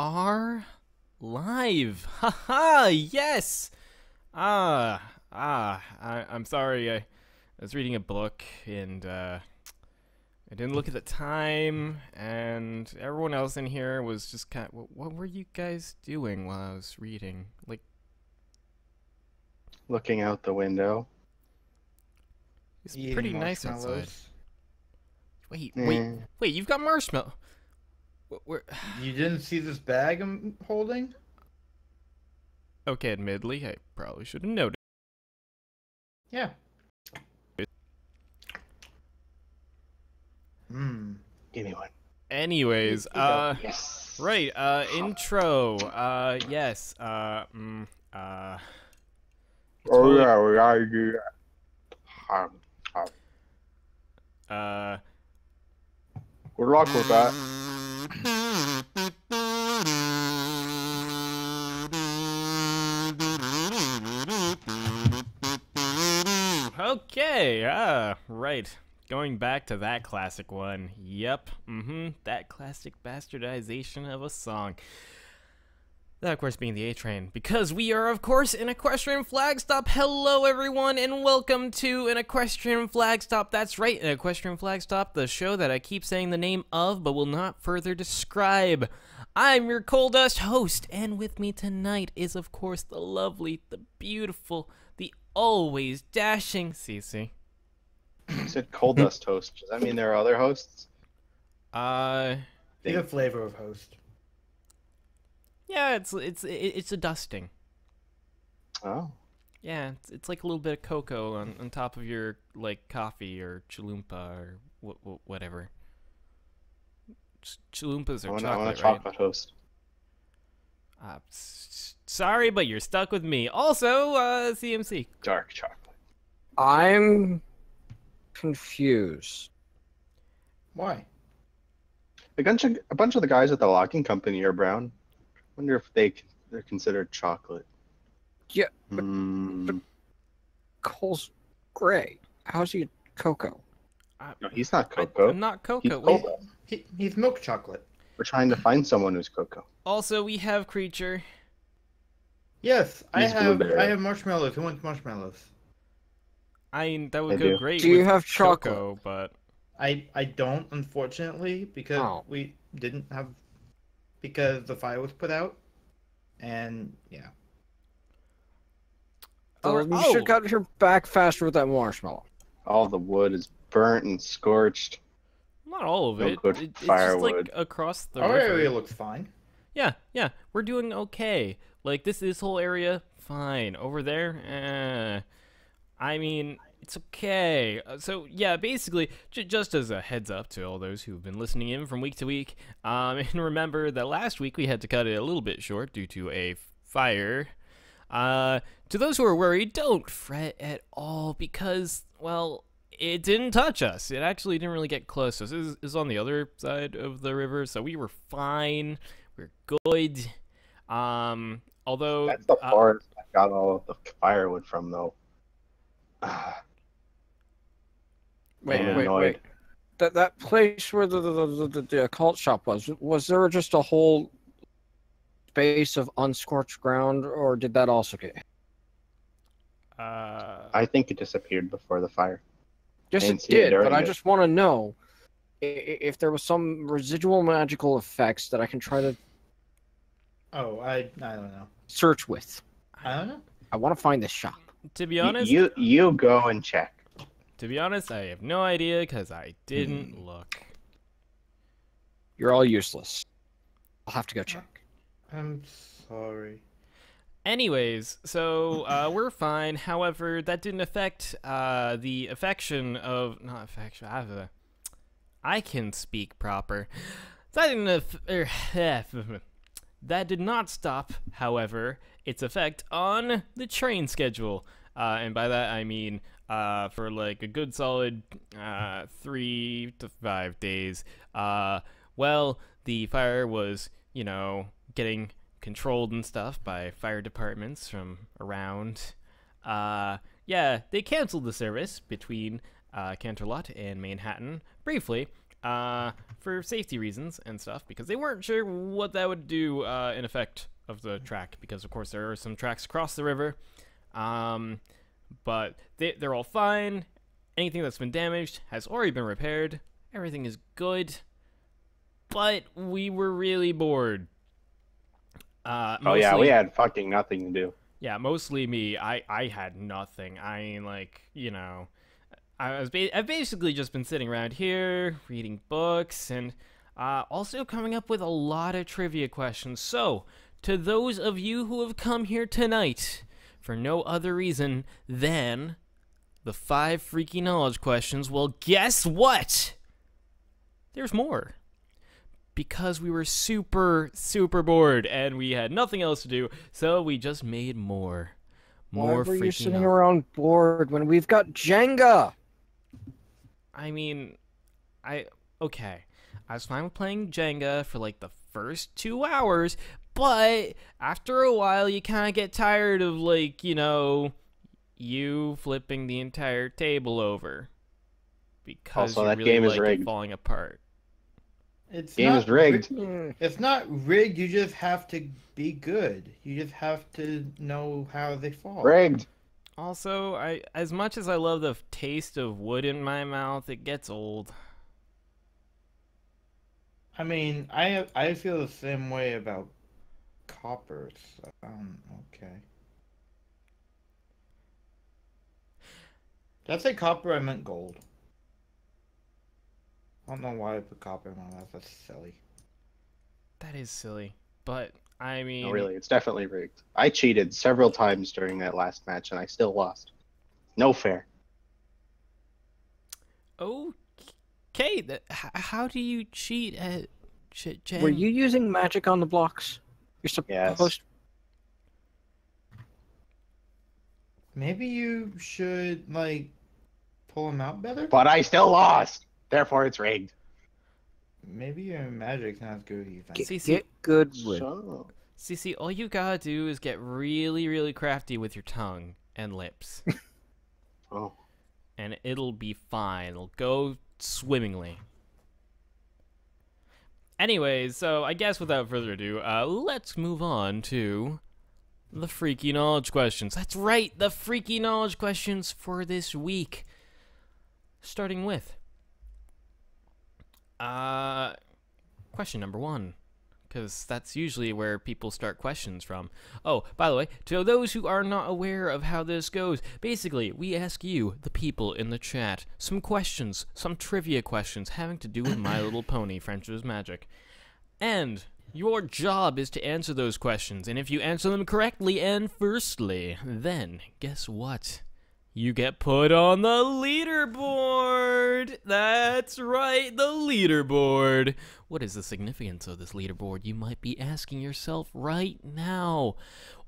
are live. Haha, yes. I'm sorry. I was reading a book and I didn't look at the time, and everyone else in here was just kind of, what were you guys doing while I was reading? Like, looking out the window. it's Eating pretty nice outside. marshmallows. Wait, you've got marshmallow. Where? You didn't see this bag I'm holding? Okay, admittedly, I probably should have noticed. Yeah. Give me one. Anyways, Yes. right, intro, yes, Oh yeah, we gotta do that. Good luck with that. okay, right. Going back to that classic one. Yep, that classic bastardization of a song. That, of course, being the A-Train. Because we are, of course, an Equestrian Flagstop. Hello, everyone, and welcome to an Equestrian Flagstop. That's right, an Equestrian Flagstop, the show that I keep saying the name of, but will not further describe. I'm your Coaldust host, and with me tonight is, of course, the lovely, the beautiful, the always dashing Cece. You said Coaldust host. Does that mean there are other hosts? He's a flavor of host. Yeah, it's a dusting. Oh. Yeah, it's like a little bit of cocoa on top of your, like, coffee or chalupa or whatever. Chalupas are chocolate, I want a chocolate host. Sorry, but you're stuck with me. Also, CMC. Dark chocolate. I'm confused. Why? A bunch of the guys at the logging company are brown. Wonder if they're considered chocolate. Yeah, but Cole's gray. How's he cocoa? No, he's not cocoa. I'm not cocoa. He's Coldust. He's milk chocolate. We're trying to find someone who's cocoa. Also, we have Creature. Yes, I He's have blueberry. marshmallows. Who wants marshmallows? That would I go do. great Do you with have chocolate? cocoa, but I don't, unfortunately, because we didn't have, because the fire was put out, and yeah. You should have got here back faster with that marshmallow. All the wood is burnt and scorched. not all of No it. good It's just firewood. like across the Our river. area looks fine. Yeah, we're doing okay. Like this whole area, fine. Over there, I mean, it's okay. So yeah, basically, just as a heads up to all those who've been listening in from week to week, and remember that last week we had to cut it a little bit short due to a fire. To those who are worried, don't fret at all because, well, it didn't touch us. It actually didn't really get close to us. It was on the other side of the river, so we were fine. We're good. Although That's the forest I got all of the firewood from, though. Wait. That place where the occult shop was there just a whole space of unscorched ground, or did that also get hit? I think it disappeared before the fire. Yes, didn't it see it did, but during I it. just want to know if there was some residual magical effects that I can try to Oh, I don't know. search with. I don't know. I want to find this shop. to be honest, You go and check. I have no idea because I didn't look. You're all useless. I'll have to go check. I'm sorry. Anyways, so we're fine. However, that didn't affect the affection of not affection. I can speak proper. That didn't that did not stop, however, its effect on the train schedule. And by that I mean for like a good solid 3 to 5 days. Well, the fire was, getting controlled and stuff by fire departments from around. Yeah, they canceled the service between Canterlot and Manhattan briefly, for safety reasons and stuff, because they weren't sure what that would do in effect of the track, because of course there are some tracks across the river. But they're all fine. Anything that's been damaged has already been repaired. Everything is good. But we were really bored. Oh yeah, we had fucking nothing to do. Yeah, mostly me. I had nothing. I mean, like, you know, I've basically just been sitting around here reading books and also coming up with a lot of trivia questions. So, to those of you who have come here tonight for no other reason than the 5 freaky knowledge questions, well, guess what? There's more. Because we were super, super bored and we had nothing else to do, so we just made more. Why were you sitting around bored when we've got Jenga? I mean, okay. I was fine with playing Jenga for like the first 2 hours, but after a while you kind of get tired of, like, you know, you flipping the entire table over. Because also, you that really game is like rigged. it falling apart. Game is rigged. It's not rigged. You just have to be good. You just have to know how they fall. Rigged. Also, as much as I love the taste of wood in my mouth, it gets old. I mean, I feel the same way about copper. So, okay. Did I say copper? I meant gold. I don't know why I put copper in my mouth. That's silly. That is silly, but I mean... No, really, it's definitely rigged. I cheated several times during that last match, and I still lost. No fair. Okay, how do you cheat at Jen? Were you using magic on the blocks? You're supposed Yes. Maybe you should, like, pull them out better? But I still lost. Therefore, it's rigged. Maybe your magic's not as good as you think. Get good with. So... CC, all you gotta do is get really, really crafty with your tongue and lips. Oh. And it'll be fine. It'll go swimmingly. Anyways, so I guess without further ado, let's move on to the freaky knowledge questions. That's right, the freaky knowledge questions for this week. Starting with question number 1, because that's usually where people start questions from. Oh, by the way, to those who are not aware of how this goes, basically, we ask you, the people in the chat, some questions, some trivia questions having to do with My Little Pony, Friendship Magic. And your job is to answer those questions, and if you answer them correctly and firstly, then guess what? You get put on the leaderboard! That's right, the leaderboard! What is the significance of this leaderboard, you might be asking yourself right now.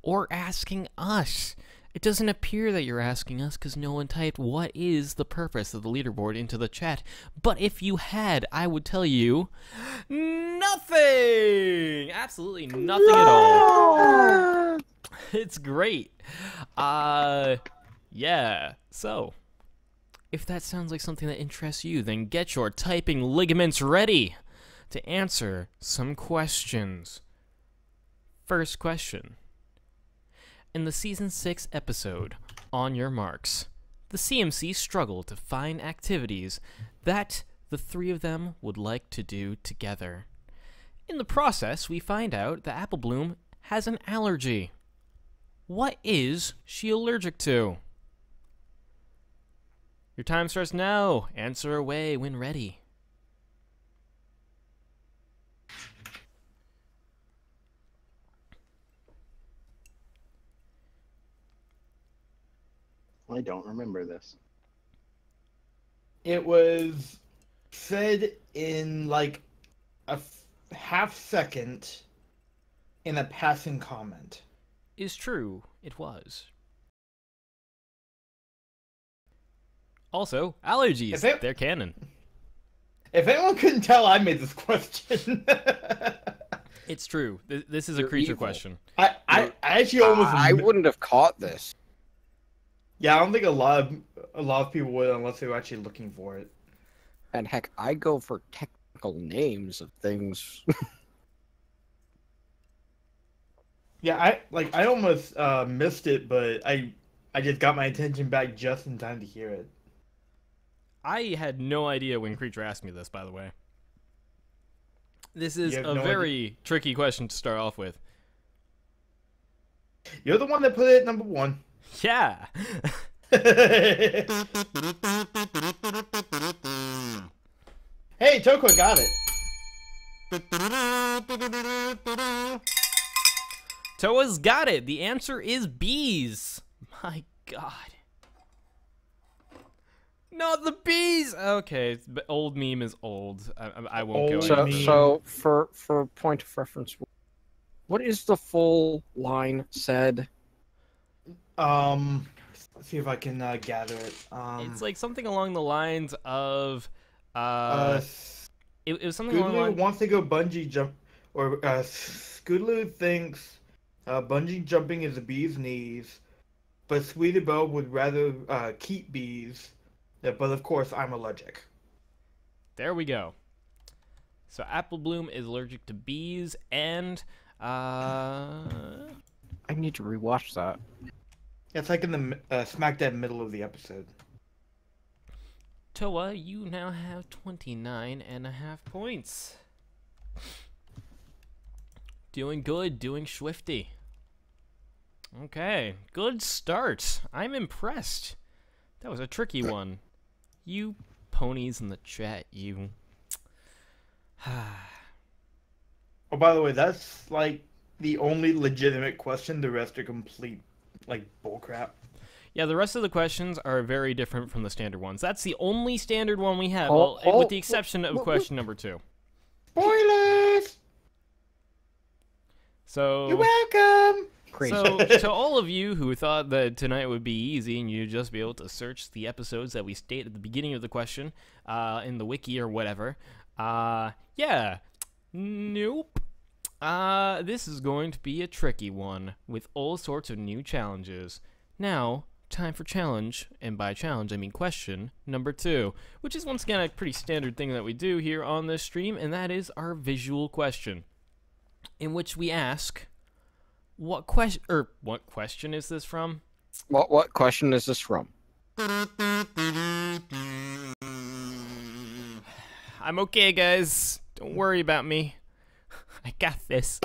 Or asking us. It doesn't appear that you're asking us because no one typed what is the purpose of the leaderboard into the chat. But if you had, I would tell you nothing! Absolutely nothing at all. It's great. Yeah, so, if that sounds like something that interests you, then get your typing ligaments ready to answer some questions. First question. In the Season 6 episode, On Your Marks, the CMC struggle to find activities that the 3 of them would like to do together. In the process, we find out that Apple Bloom has an allergy. What is she allergic to? Your time starts now. Answer away when ready. I don't remember this. It was said in like a half second in a passing comment. Is true, it was. Also, allergies. They're canon. If anyone couldn't tell, I made this question. It's true. This is a creature question. I actually almost. I wouldn't have caught this. Yeah, I don't think a lot of people would unless they were actually looking for it. And heck, I go for technical names of things. Yeah, I almost missed it, but I just got my attention back just in time to hear it. I had no idea when Creature asked me this, by the way. This is You have a no very tricky question to start off with. You're the one that put it at number 1. Yeah. Hey, Toko got it. Toa's got it. The answer is bees. My God. Not the bees. Okay, but old meme is old. I won't go Old any meme. further. So for point of reference, what is the full line said? Let's see if I can gather it. It's like something along the lines of it was something along the Scootaloo lines. wants to go bungee jump, or Scootaloo thinks bungee jumping is the bee's knees, but Sweetie would rather keep bees. Yeah, but of course, I'm allergic. There we go. So Apple Bloom is allergic to bees, and I need to rewatch that. It's like in the smack dab middle of the episode. Toa, you now have 29.5 points. Doing good, doing swifty. Okay, good start. I'm impressed. That was a tricky one. You ponies in the chat, you. Oh, by the way, that's like the only legitimate question. The rest are complete, like, bullcrap. Yeah, the rest of the questions are very different from the standard ones. That's the only standard one we have, Oh, well, with oh, the exception of question number 2. Spoilers! So, You're welcome! Crazy. so to all of you who thought that tonight would be easy and you'd just be able to search the episodes that we state at the beginning of the question in the wiki or whatever, yeah, nope. This is going to be a tricky one with all sorts of new challenges. Now, time for challenge, and by challenge I mean question number 2, which is once again a pretty standard thing that we do here on this stream, and that is our visual question, in which we ask, what question is this from? What question is this from? I'm okay, guys. Don't worry about me. I got this.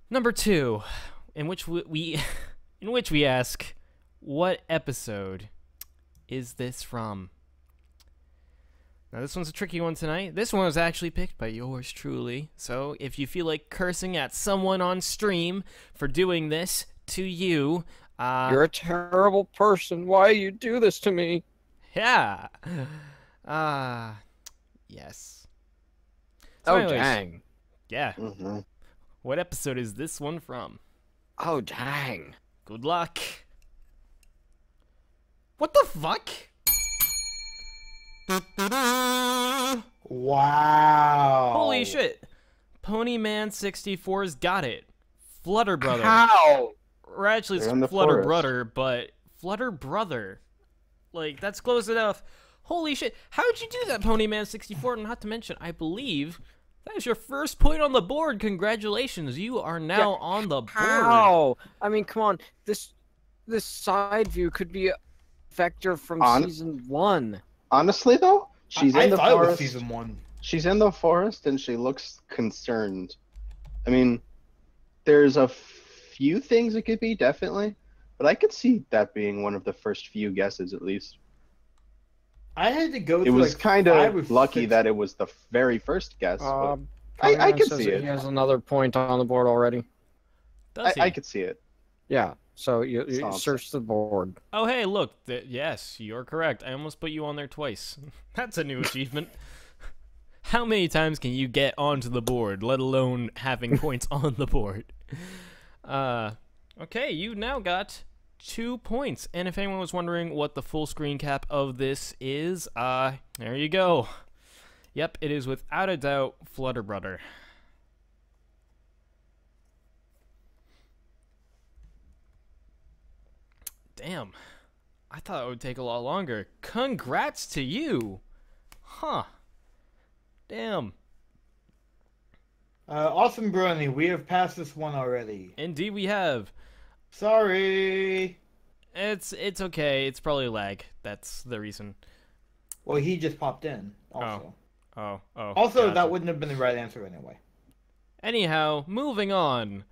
Number 2, in which we ask, what episode is this from? Now, this one's a tricky one tonight. This one was actually picked by yours truly. So, if you feel like cursing at someone on stream for doing this to you, You're a terrible person. Why you do this to me? yeah. Yes. So Oh, anyways, dang. Yeah. Mm-hmm. What episode is this one from? Oh, dang. Good luck. What the fuck? Wow. Holy shit. Ponyman64's got it. Flutter Brother. How? Or actually, it's They're in the Flutter forest. Brother, but Flutter Brother. Like, that's close enough. Holy shit. How'd you do that, Ponyman64? Not to mention, I believe that is your first point on the board. Congratulations. You are now on the board. How? I mean, come on. This side view could be a vector from season 1. Honestly, though, she's I in the thought it was forest. season 1. She's in the forest and she looks concerned. I mean, there's a few things it could be, definitely, but I could see that being one of the first few guesses, at least. I had to go It through was like kind 5 or of lucky 6 that it was the very first guess. But I Ponyman could says see that it. He has another point on the board already. Does he? I could see it. Yeah. So you Solid. search the board. Oh, hey, look. Yes, you're correct. I almost put you on there twice. That's a new achievement. How many times can you get onto the board, let alone having points on the board? Okay, you now got 2 points. And if anyone was wondering what the full screen cap of this is, there you go. Yep, it is without a doubt Flutter Brother. Damn. I thought it would take a lot longer. Congrats to you. Huh. Damn. Awesome, Brony. We have passed this one already. Indeed we have. Sorry. It's okay. It's probably lag. That's the reason. Well, he just popped in. Also. Oh. Also, gotcha. that wouldn't have been the right answer anyway. Anyhow, moving on.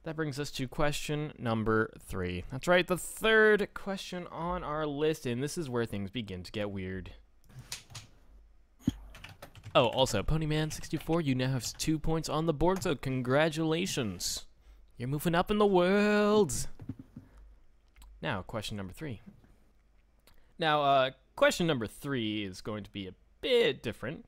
That brings us to question number 3. That's right, the third question on our list, and this is where things begin to get weird. Oh, also, Ponyman64, you now have 2 points on the board, so congratulations. You're moving up in the world. Now, question number 3. Now, question number 3 is going to be a bit different.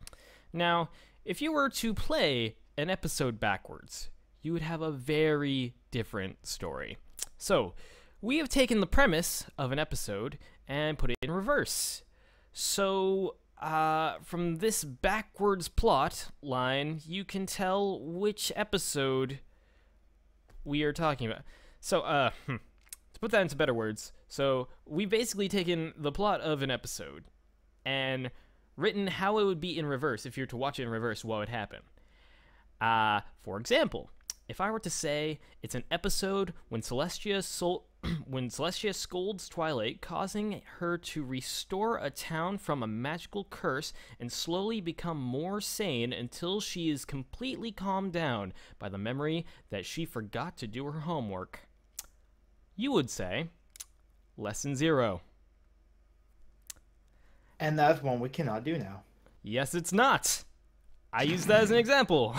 Now, if you were to play an episode backwards, you would have a very different story. So, we have taken the premise of an episode and put it in reverse. So, from this backwards plot line, you can tell which episode we are talking about. So, to put that into better words, so we've basically taken the plot of an episode and written how it would be in reverse. If you were to watch it in reverse, what would happen? For example, if I were to say it's an episode when Celestia scolds Twilight, causing her to restore a town from a magical curse and slowly become more sane until she is completely calmed down by the memory that she forgot to do her homework, you would say Lesson 0. And that's one we cannot do now. Yes, it's not. I use that as an example.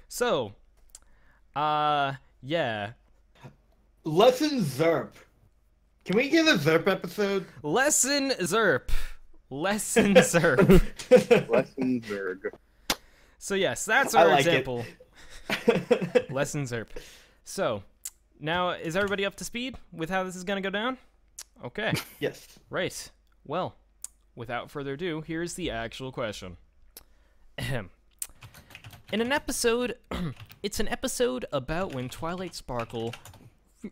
So, yeah. Lesson Zerp. Can we get a Zerp episode? Lesson Zerp. Lesson Zerp. Lesson Zerg. So yes, that's our I like example. Lesson Zerp. So, now is everybody up to speed with how this is going to go down? Okay. Yes. Right. Well, without further ado, here's the actual question. Ahem. In an episode, it's an episode about when Twilight Sparkle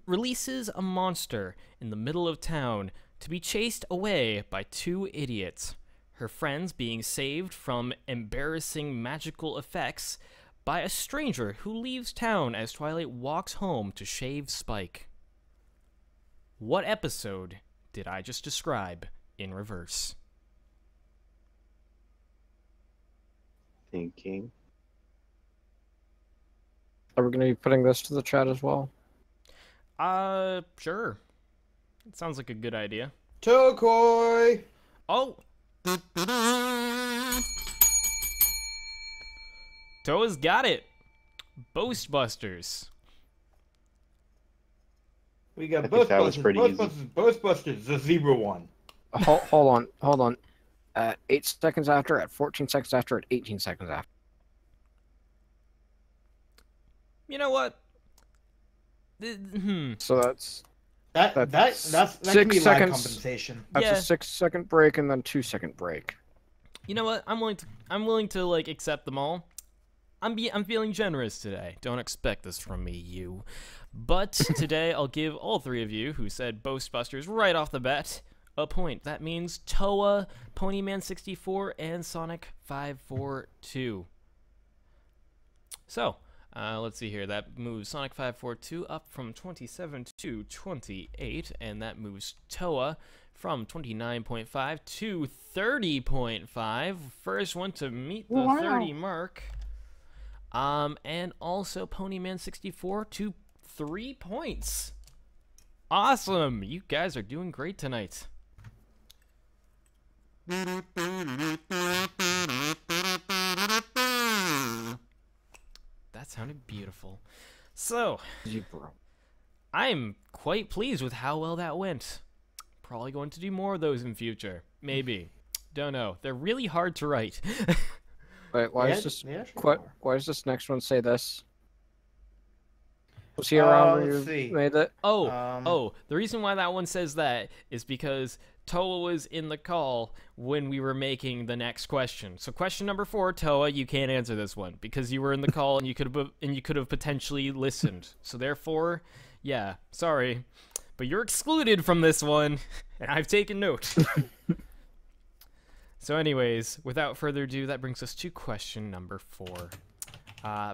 releases a monster in the middle of town to be chased away by 2 idiots, her friends being saved from embarrassing magical effects by a stranger who leaves town as Twilight walks home to shave Spike. What episode did I just describe in reverse? Thinking. Are we going to be putting this to the chat as well? Sure. It sounds like a good idea. Tokoi! Oh! Toa's got it! Ghostbusters. We got I think that was pretty easy. Ghostbusters, the zebra one. Hold on. At 8 seconds after, at 14 seconds after, at 18 seconds after. You know what? So that's That can 6 be lag seconds. compensation. Yeah. a 6-second break and then 2-second break. You know what? I'm willing to like accept them all. I'm feeling generous today. Don't expect this from me, you. But today I'll give all 3 of you who said Ghostbusters right off the bat a point. That means Toa, Ponyman64, and Sonic542. So, let's see here. That moves Sonic542 up from 27 to 28, and that moves Toa from 29.5 to 30.5. First one to meet the 30 mark. And also Ponyman64 to 3 points. Awesome! You guys are doing great tonight. That sounded beautiful. So, I'm quite pleased with how well that went. Probably going to do more of those in future. Maybe. Don't know. They're really hard to write. Wait, why Yeah, is this? they actually Why does this next one say this? Was he around when let's you see. made it? Oh, the reason why that one says that is because Toa was in the call when we were making the next question. So question number 4, Toa, you can't answer this one because you were in the call and you could have potentially listened. So therefore, yeah, sorry. but you're excluded from this one, and I've taken note. So anyways, without further ado, that brings us to question number 4.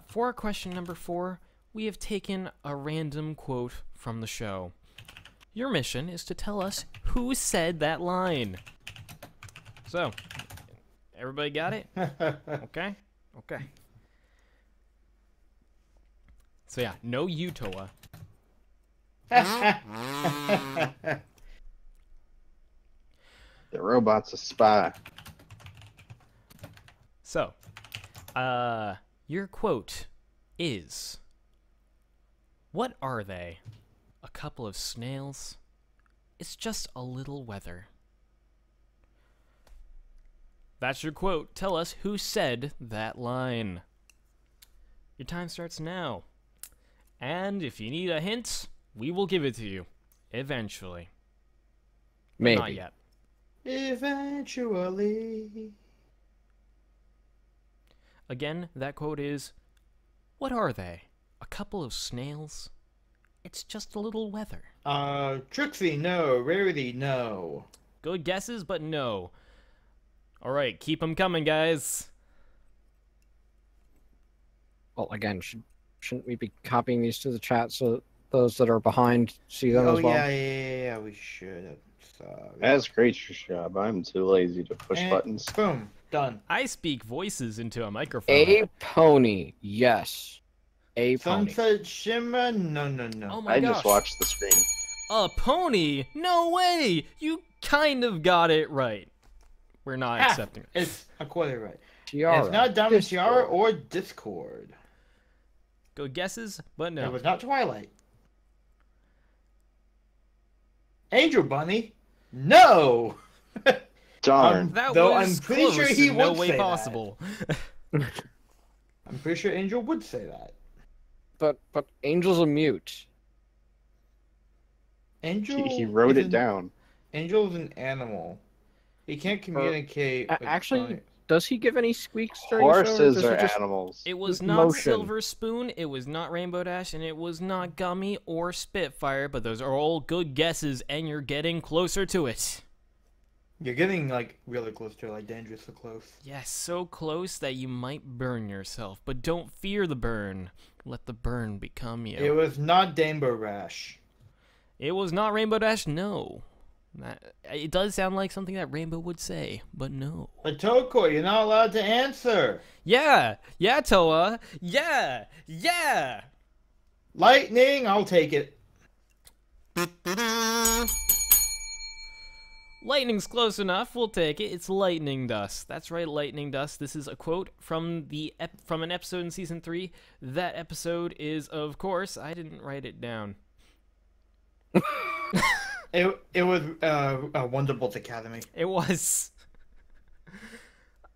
For question number 4, we have taken a random quote from the show. Your mission is to tell us who said that line. So, everybody got it? Okay? Okay. So yeah, no Utoa. The robot's a spy. So, your quote is, what are they? A couple of snails? It's just a little weather. That's your quote. Tell us who said that line. Your time starts now. And if you need a hint, we will give it to you. Eventually. Maybe. Not yet. Eventually. Again, that quote is, what are they? A couple of snails? It's just a little weather. Trixie, no. Rarity, no. Good guesses, but no. Alright, keep them coming, guys. Well, again, shouldn't we be copying these to the chat so those that are behind see them as well? Yeah, we should. Sorry. That's great your job. I'm too lazy to push And buttons. Boom. Done. I speak voices into a microphone. A pony, yes. A pony. Sunset Shimmer? No. Oh my I gosh. just watched the screen. A pony? No way! You kind of got it right. We're not Half. accepting it. It's a quarter right. Tiara. It's not Diamond Tiara Discord. or Discord. Good guesses, but It no. was not Twilight. Angel Bunny? No! Darn. That Though was I'm pretty close sure he in no would way say that. possible. I'm pretty sure Angel would say that. But Angel's a mute. Angel. He wrote is it down. Angel's an animal. He can't communicate. with Actually, Bunny. does he give any squeaks during the show? or Horses does he are just- animals. It was With not motion. Silver Spoon, it was not Rainbow Dash, and it was not Gummy or Spitfire, but those are all good guesses, and you're getting closer to it. You're getting like really close to it, like dangerously close. Yes, so close that you might burn yourself, but don't fear the burn. Let the burn become you. It was not Daimbo Rash. It was not Rainbow Dash, no. It does sound like something that Rainbow would say, but no. But Toko, you're not allowed to answer. Yeah, Toa, yeah. Lightning, I'll take it. Lightning's close enough. We'll take it. It's lightning dust. That's right, lightning dust. This is a quote from from an episode in season 3. That episode is, of course, I didn't write it down. It was Wonderbolt Academy. It was.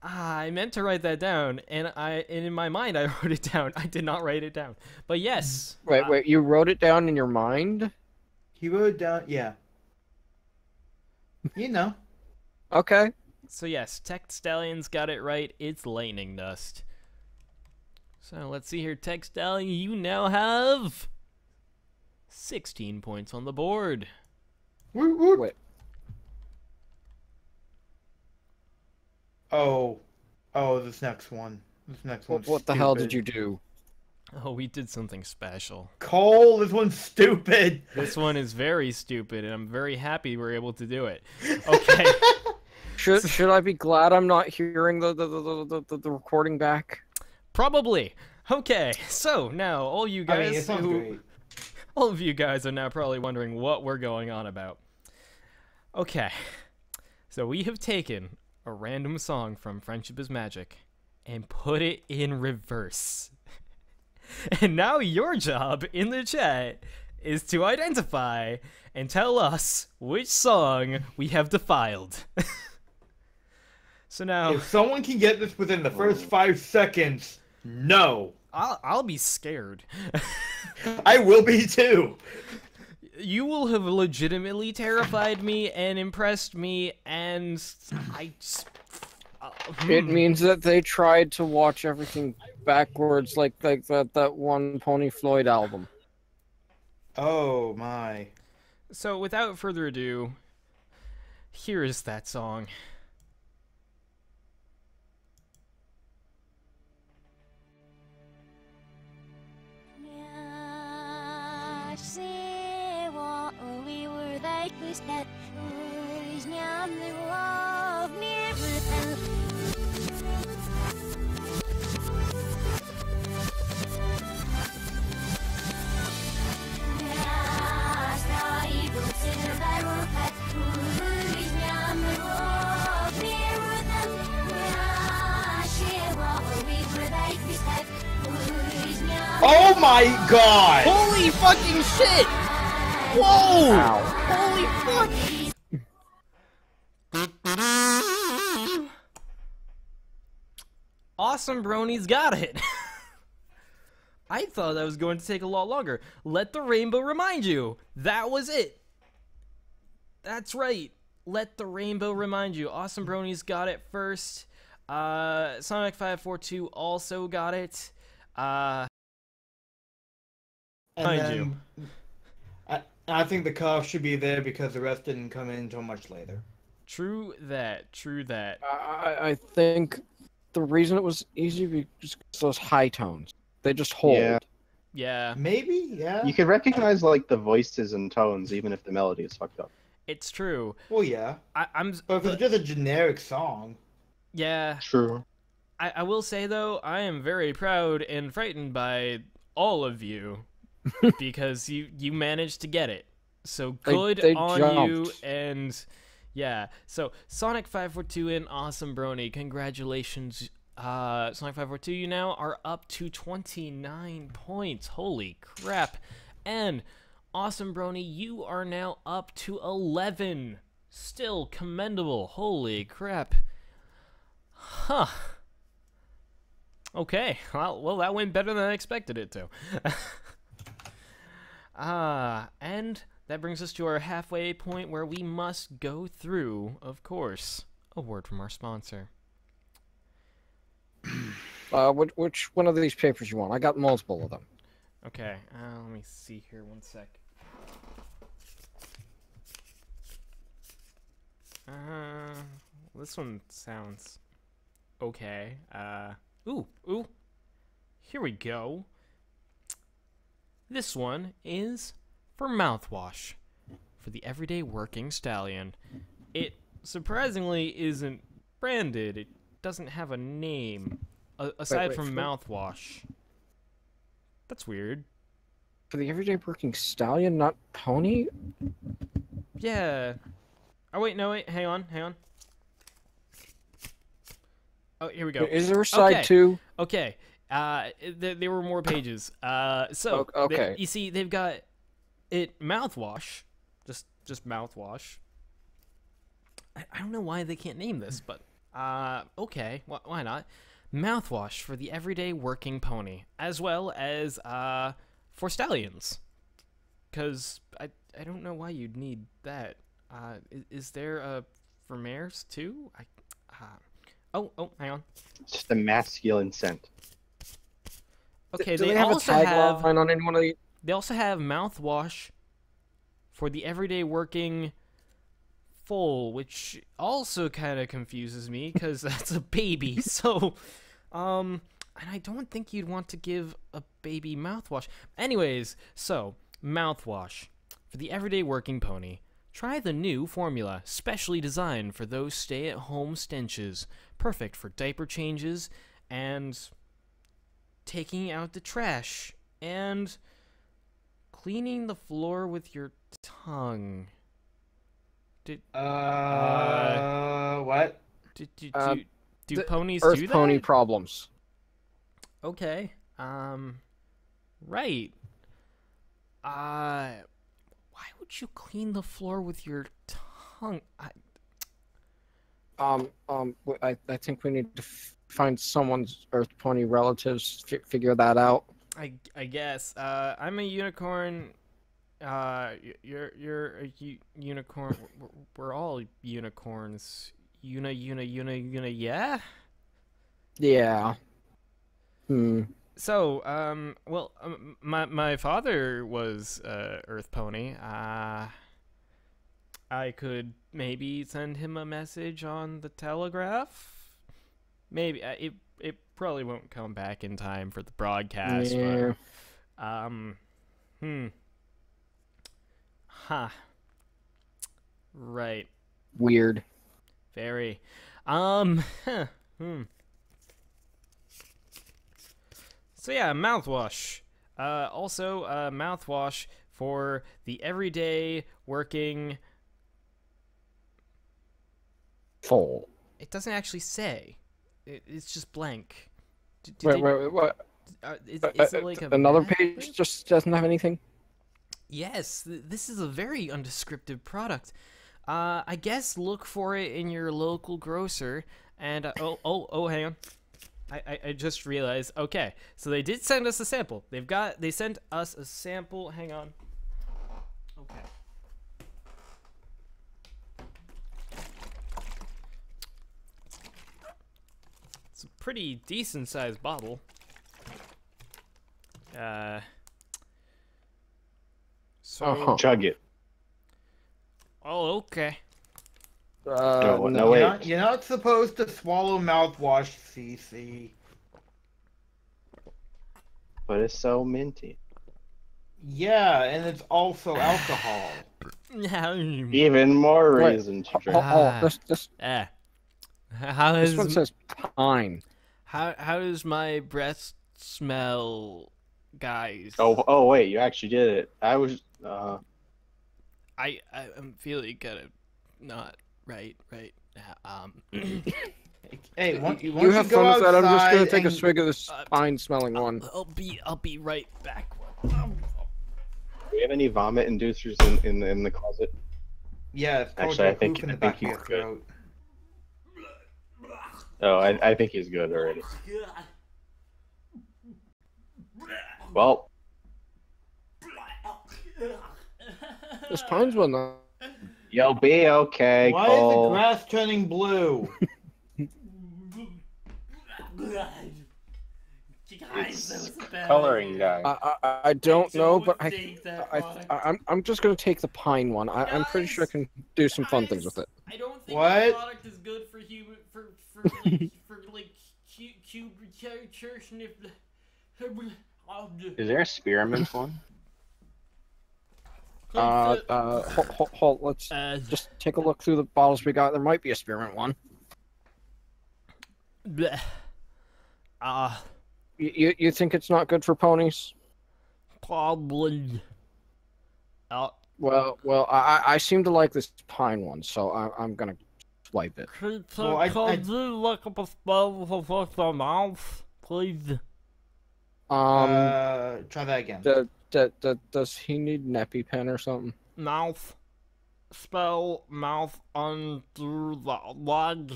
I meant to write that down, and in my mind I wrote it down. I did not write it down, but yes. Wait, you wrote it down in your mind? He wrote down, yeah. You know. Okay. So yes, Tech Stallion's got it right. It's lightning dust. So let's see here, Tech Stallion. You now have 16 points on the board. Woot, woot. Wait. Oh, this next one. This next one. What the hell did you do? Oh, we did something special. Cole, this one's stupid. This one is very stupid, and I'm very happy we're able to do it. Okay. Should I be glad I'm not hearing the recording back? Probably. Okay, so now all you I mean, guys it sounds great. all of you guys are now probably wondering what we're going on about. Okay. So we have taken a random song from Friendship is Magic and put it in reverse. And now your job in the chat is to identify and tell us which song we have defiled. So now If someone can get this within the first 5 seconds, no. I'll be scared. I will be too. You will have legitimately terrified me and impressed me, and It means that they tried to watch everything backwards, like that one Pony Floyd album. Oh my. So without further ado, here is that song. Oh my god! Holy fucking shit! Whoa! Ow. Holy fuck! Awesome Brony's got it! I thought that was going to take a lot longer. Let the rainbow remind you. That was it. That's right. Let the rainbow remind you. Awesome Brony's got it first. Sonic 542 also got it. And Mind then, I think the cutoff should be there because the rest didn't come in until much later. True that. True that. I think the reason it was easy because those high tones. They just hold. Yeah. Yeah, Maybe, yeah. You can recognize like the voices and tones even if the melody is fucked up. it's true. Well, yeah. I'm. But if it's just a generic song, Yeah, True. I will say though, I am very proud and frightened by all of you because you managed to get it. So good they on you, jumped. and yeah. So Sonic 542 and Awesome Brony, congratulations. Sonic 542, you now are up to 29 points. Holy crap! And Awesome Brony, you are now up to 11. Still commendable. Holy crap. Huh. Okay, well, that went better than I expected it to. And that brings us to our halfway point where we must go through, of course, a word from our sponsor. Which one of these papers you want? I got multiple of them. Okay, let me see here one sec. This one sounds okay. Ooh, here we go. This one is for mouthwash for the everyday working stallion. It surprisingly isn't branded. It doesn't have a name aside wait, from for- mouthwash. That's weird. For the everyday working stallion, not pony? Yeah. Oh wait, no wait, hang on. Oh, here we go. Is there a side Okay. two? Okay. There were more pages. So Okay. you see, they've got it mouthwash, just mouthwash. I don't know why they can't name this, but okay, why not? Mouthwash for the everyday working pony, as well as for stallions. Cause I don't know why you'd need that. Is there a for mares too? Oh, hang on. It's just a masculine scent. Okay, Do they have a also have tagline on any one of these? they also have mouthwash for the everyday working foal, which also kind of confuses me because that's a baby. So, and I don't think you'd want to give a baby mouthwash. Anyways, so mouthwash for the everyday working pony. Try the new formula, specially designed for those stay-at-home stenches, perfect for diaper changes and taking out the trash and cleaning the floor with your tongue. what? Do The ponies Earth do that? pony problems. Okay. Right. Why would you clean the floor with your tongue? I think we need to find someone's Earth pony relatives. Figure that out. I guess. I'm a unicorn. You're a unicorn. We're all unicorns. Una, yeah? Yeah. So, well, my father was Earth Pony. I could maybe send him a message on the telegraph. Maybe it probably won't come back in time for the broadcast, Yeah. but huh. Right. Weird. Very. So yeah, mouthwash. Also, mouthwash for the everyday working. Full. It doesn't actually say. It's just blank. Wait, what? Is it like a Another math page thing? just doesn't have anything? Yes, this is a very undescriptive product. I guess look for it in your local grocer. And hang on. I just realized. Okay, so they did send us a sample. They sent us a sample. Hang on. Okay. It's a pretty decent sized bottle. So. Chug it. Oh, okay. No, wait. You're not supposed to swallow mouthwash, CC. But it's so minty. Yeah, and it's also alcohol. Even more Wait, reason to drink. This How this one is says pine. how does my breath smell, guys? Oh, wait, you actually did it. I was, I'm feeling kind of not right now. Hey, once You you have go fun with that. I'm just gonna outside take a and- swig of this pine-smelling one. I'll be right back. do we have any vomit inducers in the closet? Yeah, it's called Actually, I think- poof in the I think back of he's your good. throat. Oh, I think he's good already. Well, This pine's one, though. you'll be okay, Why is the Cole. grass turning blue? It's coloring guy. I don't know, but I'm just gonna take the pine one. I'm pretty sure I can do some fun things with it. I don't think What? the product is good for human for like cube church and if Is there a spearmint one? Hold, let's just take a look through the bottles we got. There might be a spearmint one. You think it's not good for ponies? Probably. Well, I seem to like this pine one, so I'm gonna swipe it. Well, I- you look up a spell for the mouth, please? Try that again. Does he need an EpiPen or something? Mouth. Spell mouth undo the leg.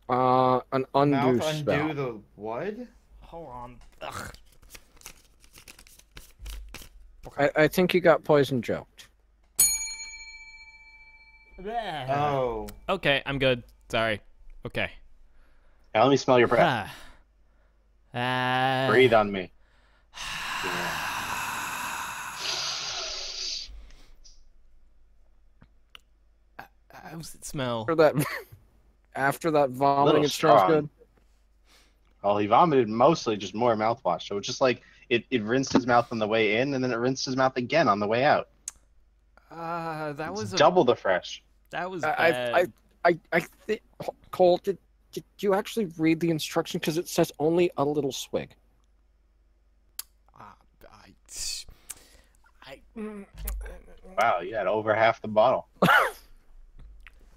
An undo Mouth spell. undo the what? Hold on. Ugh. I think he got poison joked. Oh. Okay, I'm good. Sorry. Okay. Now let me smell your breath. Breathe on me. How does it smell? After that vomiting, Little it smells strong. good. Well, he vomited mostly just more mouthwash. So it's just like it rinsed his mouth on the way in, and then it rinsed his mouth again on the way out. That was Double the fresh. That was bad. I think Cole, did you actually read the instruction? Because it says only a little swig. Wow, you had over half the bottle.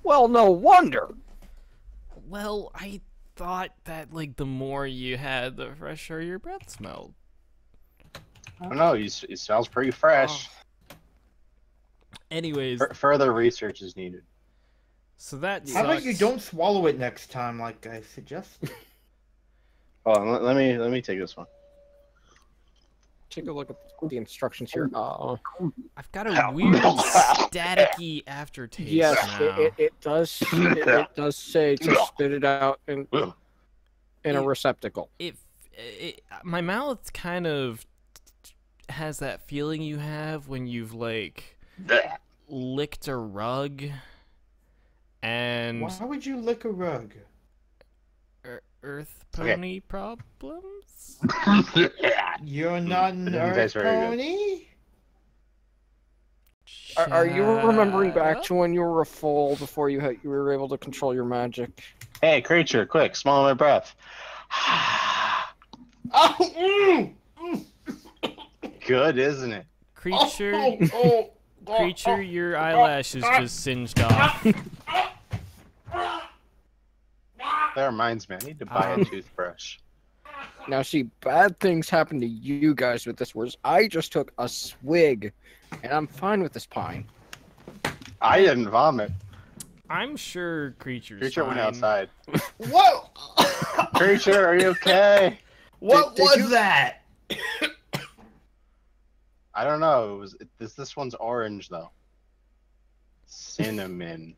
Well, no wonder. Well, I thought that like the more you had, the fresher your breath smelled. I don't know. It smells pretty fresh. Anyways, Further research is needed. so that How about you sucks. don't swallow it next time, like I suggested? Hold on, let me take this one. Take a look at the instructions here. I've got a weird staticky aftertaste Yes, now. it does. It does say to spit it out in a receptacle. My mouth kind of has that feeling you have when you've like licked a rug, and Why would you lick a rug? Earth pony problems? You're not an It doesn't earth taste very good. pony? Are you remembering back Shut to when you were a foal before you were able to control your magic? Hey, creature, quick, swallow my breath. Oh, Good, isn't it? Creature, creature, your eyelash is just singed off. That reminds me, I need to buy a toothbrush. Now, see, bad things happen to you guys with this, whereas I just took a swig, and I'm fine with this pine. I didn't vomit. I'm sure creature's Creature went fine. outside. What? Creature, are you okay? What Did was you- that? I don't know. This one's orange though. Cinnamon.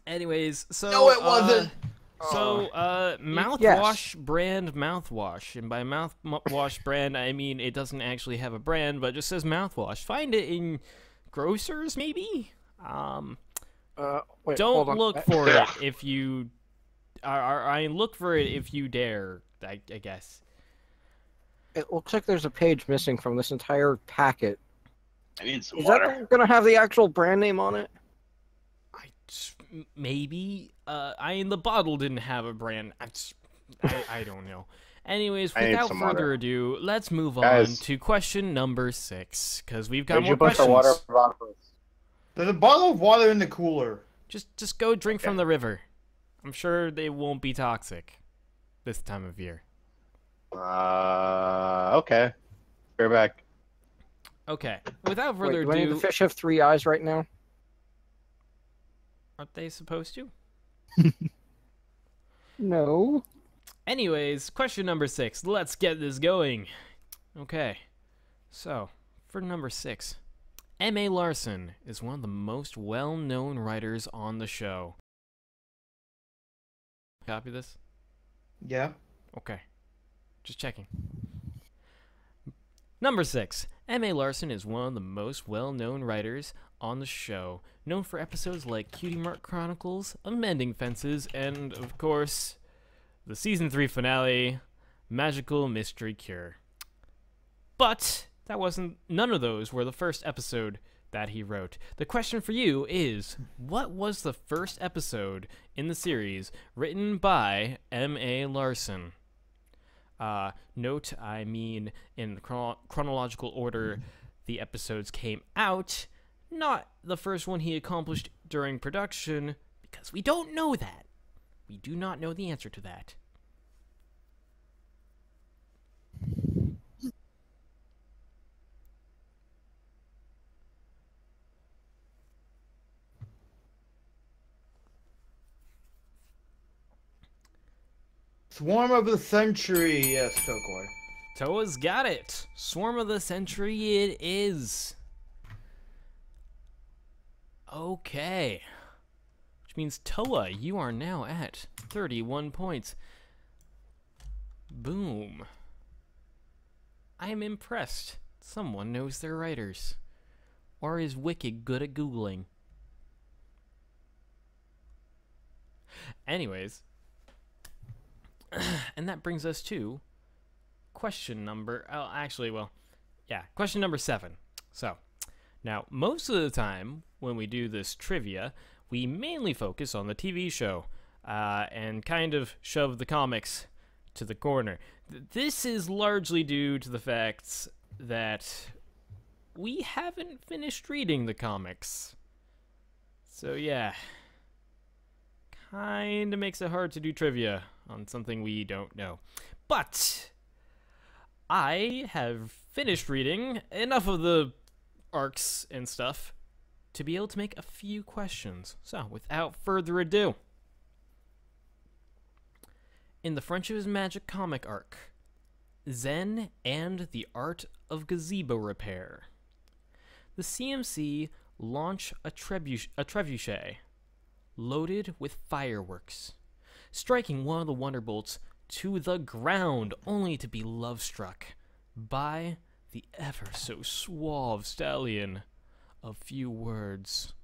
Anyways, so No, it wasn't. mouthwash brand mouthwash, and by mouthwash brand I mean it doesn't actually have a brand, but it just says mouthwash. Find it in grocers, maybe. Wait, Don't hold on. look for it if you. I look for it if you dare. I guess. It looks like there's a page missing from this entire packet. I need some Is water. that going to have the actual brand name on it? Maybe. The bottle didn't have a brand. I don't know. Anyways, I need without some further water. ado, let's move on Guys. to question number 6, because we've got Where'd more you put the questions. water bottles? There's a bottle of water in the cooler. Just go drink from the river. I'm sure they won't be toxic this time of year. Okay. Bear back. Okay. Without Wait, further do any of ado, the fish have 3 eyes right now? aren't they supposed to? No. Anyways, question number 6. Let's get this going. Okay. So, for number 6, M.A. Larson is one of the most well-known writers on the show. Copy this? Yeah. Okay. Just checking. Number 6. M.A. Larson is one of the most well-known writers on the show, known for episodes like Cutie Mark Chronicles, Amending Fences, and, of course, the Season 3 finale, Magical Mystery Cure. But none of those were the first episode that he wrote. The question for you is, what was the first episode in the series written by M.A. Larson? Note, I mean in the chronological order the episodes came out, not the first one he accomplished during production, because we don't know that. We do not know the answer to that. Swarm of the Century. Yes, Tokoi. Toa's got it. Swarm of the Century it is. Okay. Which means Toa, you are now at 31 points. Boom. I am impressed. Someone knows their writers. Or is wicked good at Googling. Anyways. And that brings us to question number... question number 7. So, now, most of the time when we do this trivia, we mainly focus on the TV show and kind of shove the comics to the corner. This is largely due to the fact that we haven't finished reading the comics. So, yeah. Kind of makes it hard to do trivia on something we don't know. But I have finished reading enough of the arcs and stuff to be able to make a few questions. So, without further ado, in the Friendship is Magic comic arc, Zen and the Art of Gazebo Repair, the CMC launch a trebuchet loaded with fireworks, striking one of the Wonderbolts to the ground, only to be love-struck by the ever so suave stallion of few words,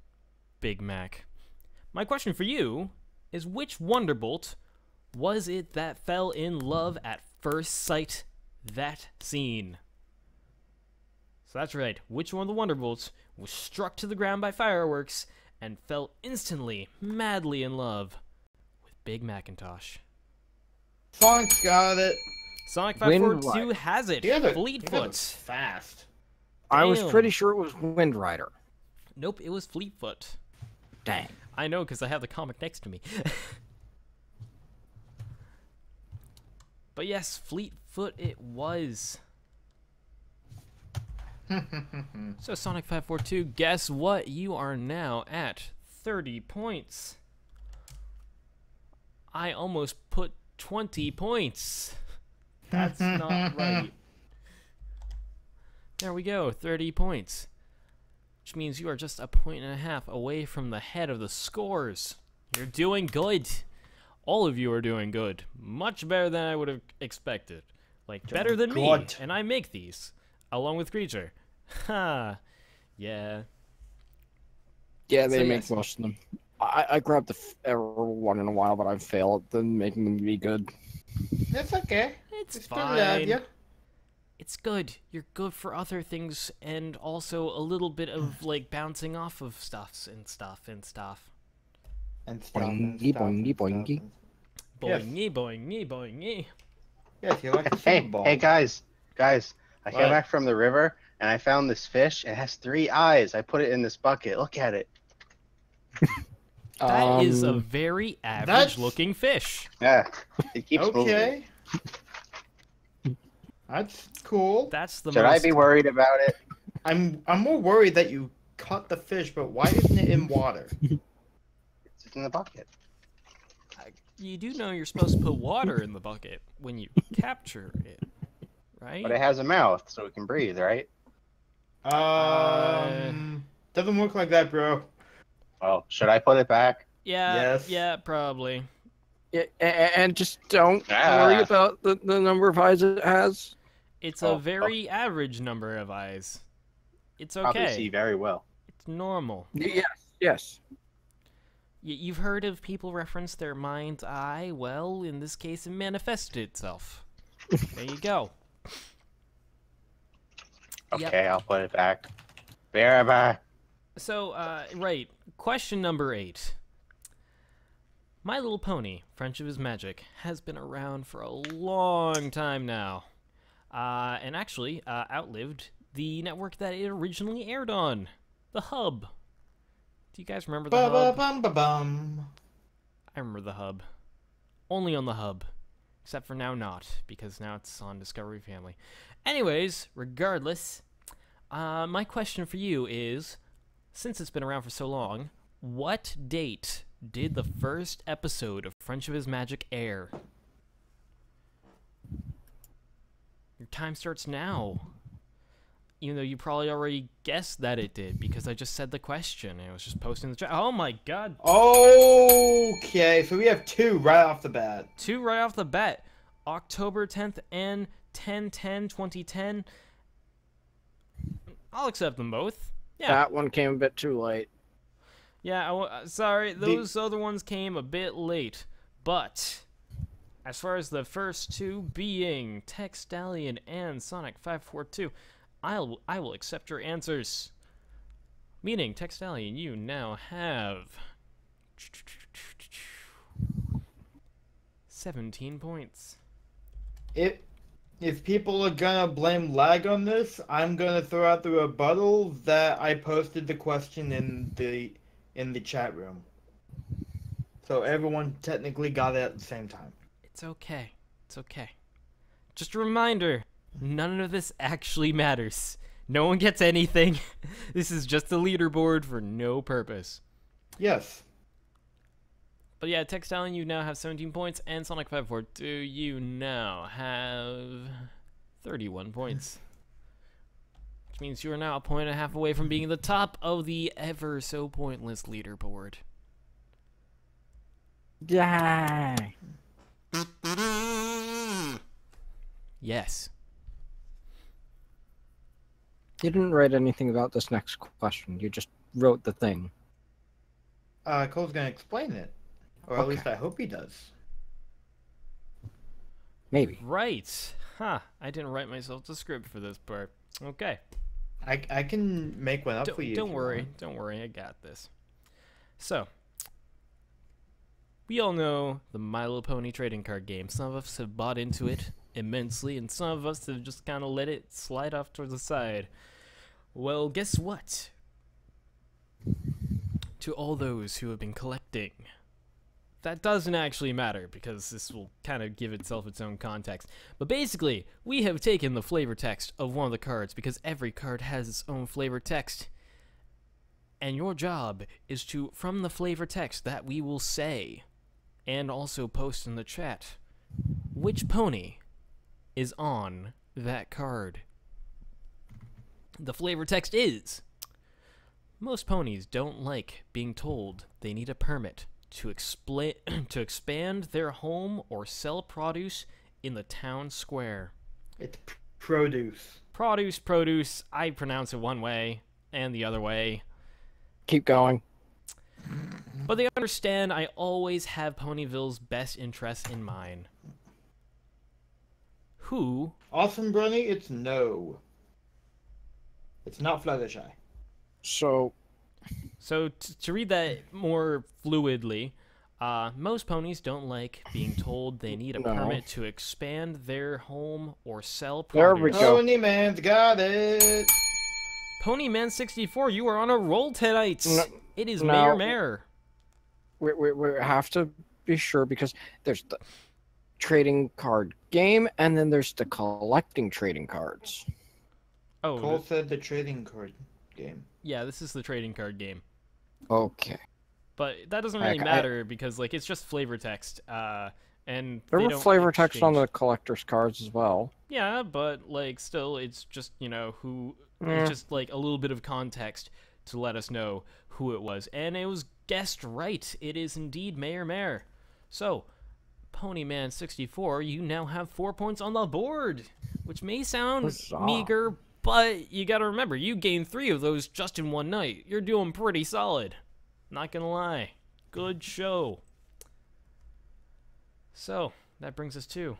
Big Mac. My question for you is, which Wonderbolt was it that fell in love at first sight that scene? So that's right, which one of the Wonderbolts was struck to the ground by fireworks and fell instantly, madly in love with Big Macintosh? Sonic's got it. Sonic Wind 542 Rider. has it. You guys are Fleetfoot. fast. I was Damn. pretty sure it was Wind Rider. Nope, it was Fleetfoot. Dang. I know, because I have the comic next to me. But yes, Fleetfoot it was. So Sonic 542, guess what? You are now at 30 points. I almost put 20 points. That's not right. There we go, 30 points. Which means you are just a point and a half away from the head of the scores. You're doing good. All of you are doing good. Much better than I would have expected. Like, better than me. Good. And I make these. Along with Creature. Ha. Yeah. Yeah, they So, make yes. most of them. I grab the error one in a while, but I've failed at them making them be good. It's okay. It's It's good to have fine. you. It's good. You're good for other things and also a little bit of, like, bouncing off of stuffs and stuff and stuff. And stuff. And Boingy, stuff and boingy, stuff boingy. and- Yes. Boingy, boingy, boingy. Yes, you like the Hey, Super Bowl. hey guys, I came What? back from the river and I found this fish. It has 3 eyes. I put it in this bucket. Look at it. That is a Um, very average-looking fish. Yeah, it keeps moving. Okay. That's cool. That's the Should most. I be worried about it? I'm more worried that you caught the fish, but why isn't it in water? It's in the bucket. You do know you're supposed to put water in the bucket when you capture it, right? But it has a mouth, so it can breathe, right? Doesn't work like that, bro. Well, should I put it back? Yeah, Yes. yeah, probably. Yeah, and just don't Ah. worry about the number of eyes it has. It's Oh, a very average number of eyes. It's Probably okay. see very well. It's normal. Yes, yes. You've heard of people reference their mind's eye? Well, in this case, it manifested itself. There you go. Yep. Okay, I'll put it back. Be right back. So, right. Question number 8. My Little Pony, Friendship is Magic, has been around for a long time now. And actually, outlived the network that it originally aired on. The Hub. Do you guys remember the Hub? Ba-ba-bum-ba-bum. I remember the Hub. Only on the Hub. Except for now not, because now it's on Discovery Family. Anyways, regardless, my question for you is, since it's been around for so long, what date did the first episode of Friendship is Magic air? Your time starts now. Even though you probably already guessed that it did, because I just said the question and it was just posted in the chat. Oh my god. Okay, so we have 2 right off the bat. 2 right off the bat. October 10th and 10/10/2010. I'll accept them both. Yeah. That one came a bit too late. Yeah, sorry, those other ones came a bit late. But as far as the first 2 being Tech Stallion and Sonic 542, I will accept your answers. Meaning, Tech Stallion, you now have 17 points. If people are gonna blame lag on this, I'm gonna throw out the rebuttal that I posted the question in the chat room. So everyone technically got it at the same time. It's okay. It's okay. Just a reminder, none of this actually matters. No one gets anything. This is just a leaderboard for no purpose. Yes. But yeah, Tech Stallion, you now have 17 points, and Sonic 542, you now have 31 points. Which means you are now a point and a half away from being the top of the ever so pointless leaderboard. Yay! Yes. You didn't write anything about this next question. You just wrote the thing. Cole's gonna explain it, or at least I hope he does. Maybe. Right. Huh. I didn't write myself the script for this part. Okay. I can make one up for you. Don't worry. Don't worry. I got this. So, we all know the My Little Pony trading card game. Some of us have bought into it immensely, and some of us have just kind of let it slide off towards the side. Well, guess what? To all those who have been collecting, that doesn't actually matter because this will kind of give itself its own context. But basically, we have taken the flavor text of one of the cards because every card has its own flavor text. And your job is to, from the flavor text that we will say, and also post in the chat, which pony is on that card. The flavor text is: most ponies don't like being told they need a permit to expand their home or sell produce in the town square. It's produce. Produce. I pronounce it one way and the other way. Keep going. But they understand I always have Ponyville's best interests in mind. Who? Awesome Brony, it's no. It's not Fluttershy. So To read that more fluidly, most ponies don't like being told they need a permit to expand their home or sell produce. There we go. Pony Man's got it. Ponyman 64, you are on a roll tonight. No, it is no. Mayor. We have to be sure because there's the trading card game and then there's the collecting trading cards. Oh, Cole said the trading card game. yeah, this is the trading card game. Okay. But that doesn't really matter because like it's just flavor text. And There they were don't flavor text on exchange. the collector's cards as well. Yeah, but like still, it's just who. It's just like a little bit of context to let us know who it was, and it was guessed right. It is indeed Mayor. So, Ponyman 64, you now have 4 points on the board, which may sound Huzzah. meager, but you gotta remember you gained 3 of those just in one night. You're doing pretty solid. Not gonna lie, good show. So that brings us to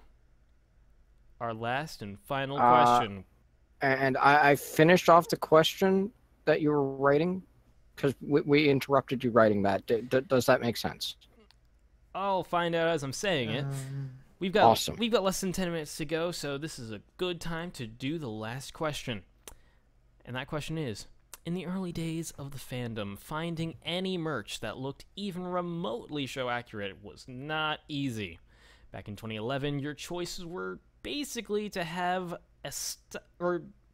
our last and final question. And I finished off the question that you were writing because we interrupted you writing that. Does that make sense? I'll find out as I'm saying it. We've got Awesome. We've got less than 10 minutes to go, so this is a good time to do the last question. And that question is: in the early days of the fandom, finding any merch that looked even remotely show accurate was not easy. Back in 2011, your choices were basically to have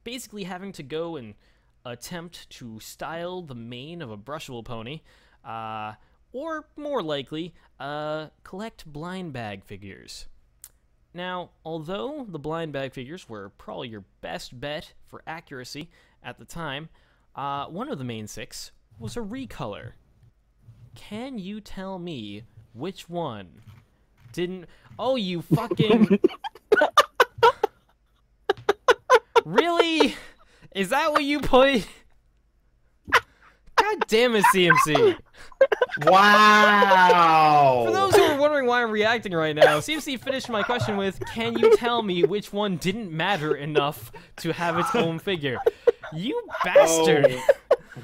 basically having to go and attempt to style the mane of a brushable pony, or more likely, collect blind bag figures. Now, although the blind bag figures were probably your best bet for accuracy at the time, one of the main 6 was a recolor. Can you tell me which one didn't... Oh, you fucking... Really? Is that what you put? God damn it, CMC. Wow! For those who are wondering why I'm reacting right now, CMC finished my question with, can you tell me which one didn't matter enough to have its own figure? You bastard!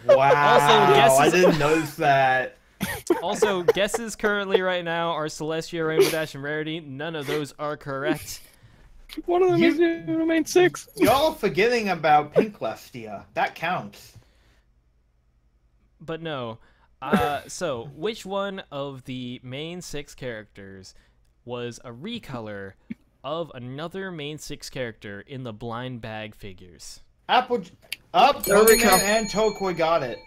Oh, wow! Also, guesses- I didn't notice that. Also, guesses currently right now are Celestia, Rainbow Dash, and Rarity. None of those are correct. One of them is the main 6. Y'all forgetting about Pink Lestia. That counts. But no. So, which one of the main 6 characters was a recolor of another main 6 character in the blind bag figures? Ponyman and Tokoi got it.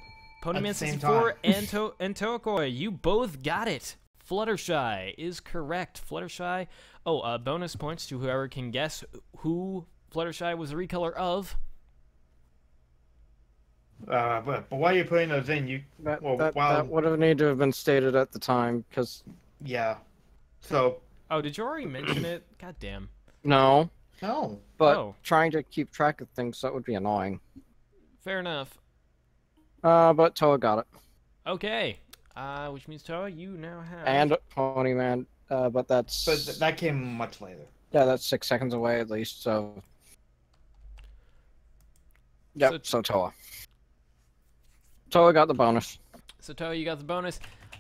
Ponyman 64 and Tokoi, you both got it. Fluttershy is correct. Fluttershy. Oh, bonus points to whoever can guess who Fluttershy was a recolor of. But why are you putting those in? That would have needed to have been stated at the time because Yeah. So. Oh, did you already mention it? God damn. no, No. but Oh. trying to keep track of things that would be annoying. Fair enough. But Toa got it. Okay. Which means Toa, you now have. And Pony Man. But that's. But that came much later. Yeah, that's 6 seconds away at least. So. Yep. So Toa. Toa got the bonus. So Toa, you got the bonus.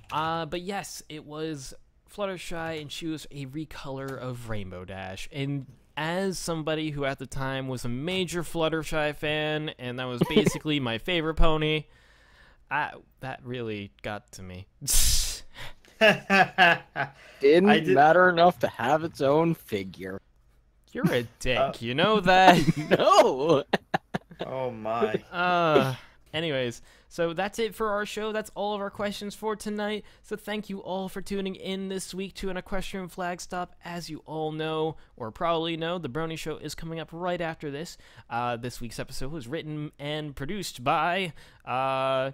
But yes, it was Fluttershy, and she was a recolor of Rainbow Dash. And as somebody who at the time was a major Fluttershy fan, and that was basically my favorite pony, that really got to me. Didn't matter enough to have its own figure. You're a dick, you know that? No! Oh my. Anyways, so that's it for our show. That's all of our questions for tonight. So thank you all for tuning in this week to an Equestrian Flagstop. As you all know, or probably know, the Brony Show is coming up right after this. This week's episode was written and produced by CMC,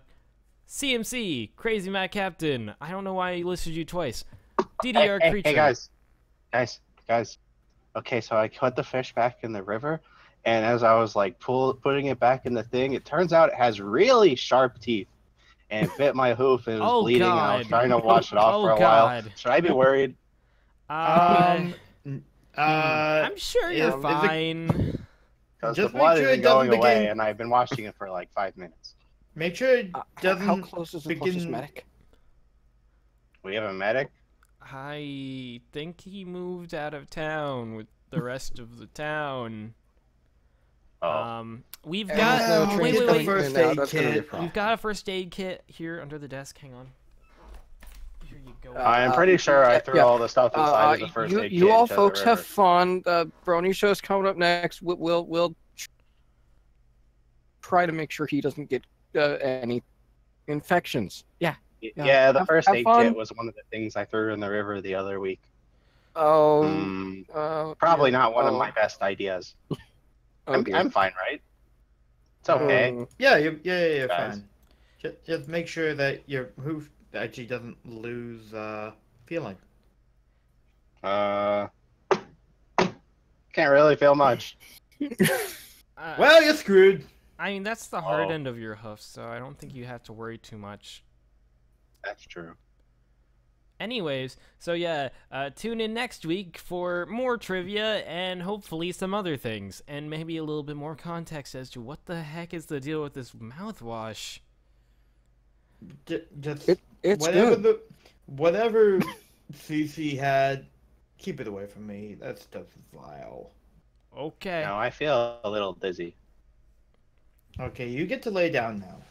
Crazy Matt Captain. I don't know why I listed you twice. DDR Creature. Hey guys. Okay, so I put the fish back in the river. And as I was like putting it back in the thing, it turns out it has really sharp teeth, and it bit my hoof and it was bleeding. And I was trying to wash it off for a while. Should I be worried? I'm sure you're fine. Because the blood isn't going away, and I've been washing it for like 5 minutes. Make sure it doesn't. How close is the closest medic? We have a medic? I think he moved out of town with the rest of the town. We've got wait. We've got a first aid kit here under the desk. Hang on. Here you go. I'm pretty sure I threw all the stuff inside of the first aid kit. You all folks have fun. The Brony Show's coming up next. We'll try to make sure he doesn't get any infections. Yeah. Yeah, the first aid kit was one of the things I threw in the river the other week. Probably not one of my best ideas. I'm fine, right? It's okay. Yeah, you're fine. Just make sure that your hoof actually doesn't lose feeling. Can't really feel much. Well, you're screwed. I mean, that's the hard end of your hoof, so I don't think you have to worry too much. That's true. Anyways, so yeah, tune in next week for more trivia and hopefully some other things, and maybe a little bit more context as to what the heck is the deal with this mouthwash. It's good. Whatever CC had, keep it away from me. That stuff's vile. Okay. No, I feel a little dizzy. Okay, you get to lay down now.